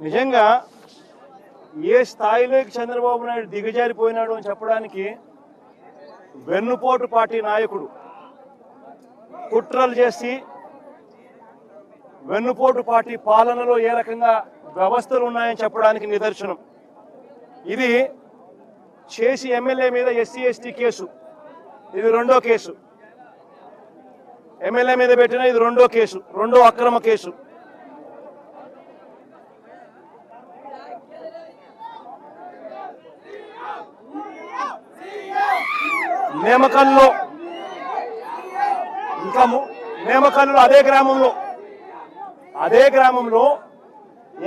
నిజంగా ఏ స్థాయిలోకి చంద్రబాబు నాయుడు దిగజారిపోయినాడు అని చెప్పడానికి వెన్నుపోటు పార్టీ నాయకుడు కుట్రలు చేసి వెన్నుపోటు పార్టీ పాలనలో ఏ రకంగా వ్యవస్థలు ఉన్నాయని చెప్పడానికి నిదర్శనం. ఇది చేసి ఎమ్మెల్యే మీద ఎస్సీ ఎస్టీ కేసు, ఇది రెండో కేసు. ఎమ్మెల్యే మీద పెట్టిన ఇది రెండో కేసు, రెండో అక్రమ కేసు. నేమకల్లో ఇంకా నేమకల్లో అదే గ్రామంలో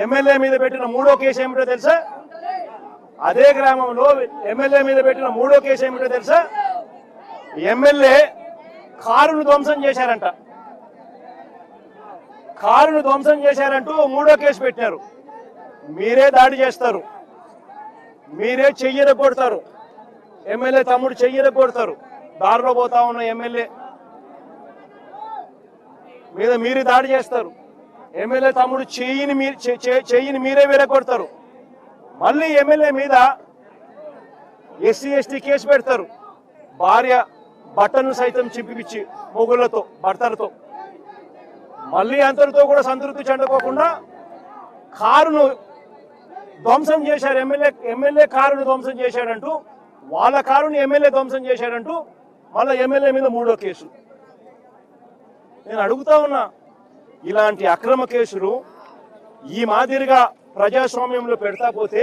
ఎమ్మెల్యే మీద పెట్టిన మూడో కేసు ఏమిటో తెలుసా? అదే గ్రామంలో ఎమ్మెల్యే మీద పెట్టిన మూడో కేసు ఏమిటో తెలుసా? ఎమ్మెల్యే కారును ధ్వంసం చేశారంట. కారును ధ్వంసం చేశారంటూ మూడో కేసు పెట్టినారు. మీరే దాడి చేస్తారు, మీరే చెయ్యరగొడతారు, ఎమ్మెల్యే తమ్ముడు చెయ్యరగొడతారు. దారిలో పోతా ఉన్న ఎమ్మెల్యే మీద మీరు దాడి చేస్తారు, ఎమ్మెల్యే తమ్ముడు చెయ్యిని మీరే విరగొడతారు. మళ్ళీ ఎమ్మెల్యే మీద ఎస్సీ ఎస్టీ కేసు పెడతారు. భార్య బట్టను సైతం చింపిపిచ్చి మొగుళ్లతో భర్తలతో. మళ్ళీ అంతటితో కూడా సంతృప్తి చెందకోకుండా కారును ధ్వంసం చేశారు. ఎమ్మెల్యే కారును ధ్వంసం చేశాడంటూ, వాళ్ళ కారుని ఎమ్మెల్యే ధ్వంసం చేశాడంటూ మళ్ళీ ఎమ్మెల్యే మీద మూడో కేసు. నేను అడుగుతా ఉన్నా, ఇలాంటి అక్రమ కేసులు ఈ మాదిరిగా ప్రజాస్వామ్యంలో పెడతా పోతే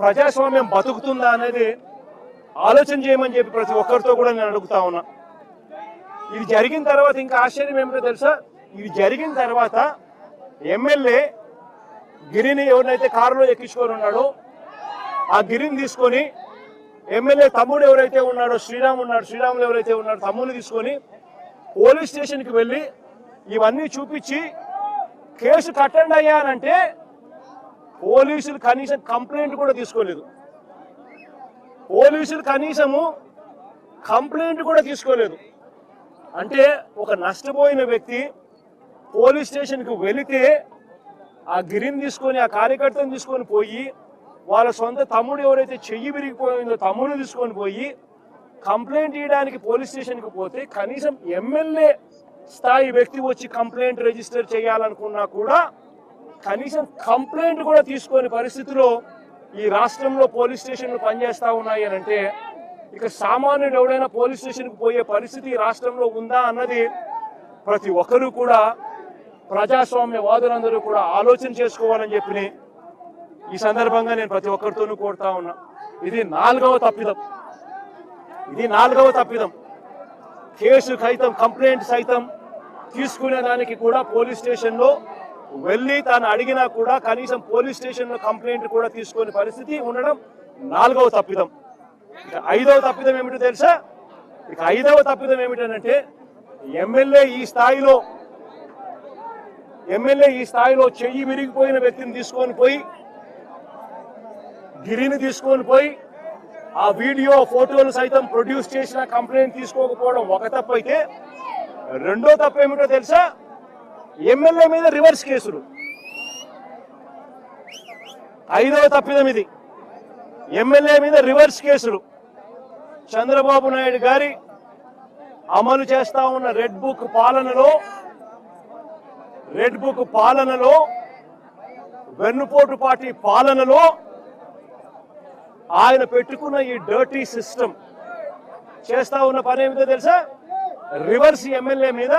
ప్రజాస్వామ్యం బతుకుతుందా అనేది ఆలోచన చేయమని చెప్పి ప్రతి ఒక్కరితో కూడా నేను అడుగుతా ఉన్నా. ఇది జరిగిన తర్వాత ఇంకా ఆశ్చర్యం ఏమిటో తెలుసా? ఇది జరిగిన తర్వాత ఎమ్మెల్యే గిరిని ఎవరినైతే కారులో ఎక్కించుకొని ఉన్నాడో ఆ గిరిని తీసుకొని ఎమ్మెల్యే తమ్ముడు ఎవరైతే ఉన్నాడో శ్రీరాములు ఎవరైతే ఉన్నాడో తమ్ముడిని తీసుకొని పోలీస్ స్టేషన్కి వెళ్ళి ఇవన్నీ చూపించి కేసు కట్టండి అయ్యా అంటే పోలీసులు కనీసం కంప్లైంట్ కూడా తీసుకోలేదు. పోలీసులు కనీసము కంప్లైంట్ కూడా తీసుకోలేదు. అంటే ఒక నష్టపోయిన వ్యక్తి పోలీస్ స్టేషన్కి వెళితే ఆ గిరిని తీసుకొని ఆ కార్యకర్తను తీసుకొని పోయి వాళ్ళ సొంత తమ్ముడు ఎవరైతే చెయ్యి విరిగిపోయిందో తమ్ముడు తీసుకొని పోయి కంప్లైంట్ ఇవ్వడానికి పోలీస్ స్టేషన్కి పోతే కనీసం ఎమ్మెల్యే స్థాయి వ్యక్తి వచ్చి కంప్లైంట్ రిజిస్టర్ చేయాలనుకున్నా కూడా కనీసం కంప్లైంట్ కూడా తీసుకొని పరిస్థితిలో ఈ రాష్ట్రంలో పోలీస్ స్టేషన్లు పనిచేస్తా ఉన్నాయి అని అంటే ఇక సామాన్యుడు ఎవడైనా పోలీస్ స్టేషన్కి పోయే పరిస్థితి ఈ రాష్ట్రంలో ఉందా అన్నది ప్రతి ఒక్కరూ కూడా ప్రజాస్వామ్యవాదులందరూ కూడా ఆలోచన చేసుకోవాలని చెప్పి ఈ సందర్భంగా నేను ప్రతి ఒక్కరితోనూ కోరుతా ఉన్నా. ఇది నాలుగవ తప్పిదం. కేసు సైతం కంప్లైంట్ సైతం తీసుకునే దానికి కూడా పోలీస్ స్టేషన్లో వెళ్ళి తాను అడిగినా కూడా కనీసం పోలీస్ స్టేషన్లో కంప్లైంట్ కూడా తీసుకునే పరిస్థితి ఉండడం నాలుగవ తప్పిదం. ఇక ఐదవ తప్పిదం ఏమిటో తెలుసా? ఇక ఐదవ తప్పిదం ఏమిటంటే ఎమ్మెల్యే ఈ స్థాయిలో చెయ్యి విరిగిపోయిన వ్యక్తిని తీసుకొని పోయి గిరిని తీసుకొని పోయి ఆ వీడియో ఫోటోలు సైతం ప్రొడ్యూస్ చేసిన కంప్లైంట్ తీసుకోకపోవడం ఒక తప్పు అయితే, రెండో తప్పు ఏమిటో తెలుసా? ఎమ్మెల్యే మీద రివర్స్ కేసులు. ఐదవ తప్పిదం ఇది, ఎమ్మెల్యే మీద రివర్స్ కేసులు. చంద్రబాబు నాయుడు గారి అమలు చేస్తా ఉన్న రెడ్ బుక్ పాలనలో వెన్నుపోటు పార్టీ పాలనలో ఆయన పెట్టుకున్న ఈ డర్టీ సిస్టమ్ చేస్తా ఉన్న పని ఏమిటో తెలుసా? రివర్స్ ఎమ్మెల్యే మీద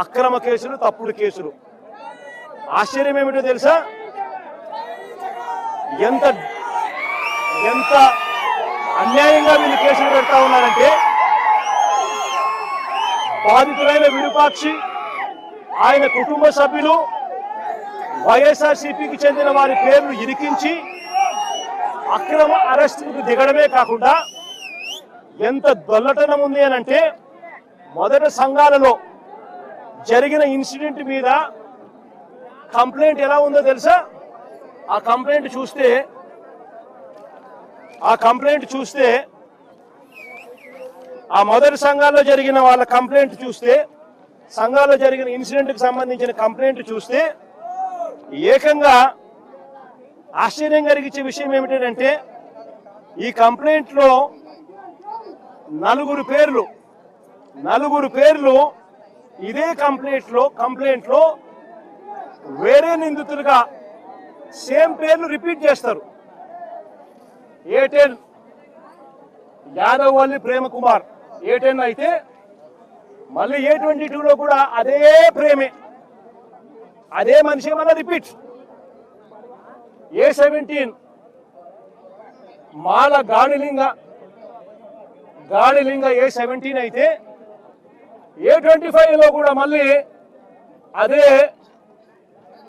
అక్రమ కేసులు, తప్పుడు కేసులు. ఆశ్చర్యం ఏమిటో తెలుసా? ఎంత అన్యాయంగా వీళ్ళు కేసులు పెడతా ఉన్నారంటే బాధితులైన విరూపాక్షి, ఆయన కుటుంబ సభ్యులు, వైఎస్ఆర్సీపీకి చెందిన వారి పేర్లు ఇరికించి అక్రమ అరెస్టుకు దిగడమే కాకుండా ఎంత దొల్లటనం ఉంది అనంటే మొదట సంఘాలలో జరిగిన ఇన్సిడెంట్ మీద కంప్లైంట్ ఎలా ఉందో తెలుసా? ఆ కంప్లైంట్ చూస్తే ఆ మొదటి సంఘాల్లో జరిగిన వాళ్ళ కంప్లైంట్ చూస్తే, సంఘాల్లో జరిగిన ఇన్సిడెంట్ కి సంబంధించిన కంప్లైంట్ చూస్తే ఏకంగా ఆశ్చర్యం కలిగించే విషయం ఏమిటంటే ఈ కంప్లైంట్లో నలుగురు పేర్లు ఇదే కంప్లైంట్లో వేరే నిందితులుగా సేమ్ పేర్లు రిపీట్ చేస్తారు. A10 యాదవల్లి ప్రేమకుమార్ A10 అయితే మళ్ళీ A22లో కూడా అదే ప్రేమే, అదే మనిషి మళ్ళీ రిపీట్. A17 మాల గాడిలింగ A17 అయితే A25లో కూడా మళ్ళీ అదే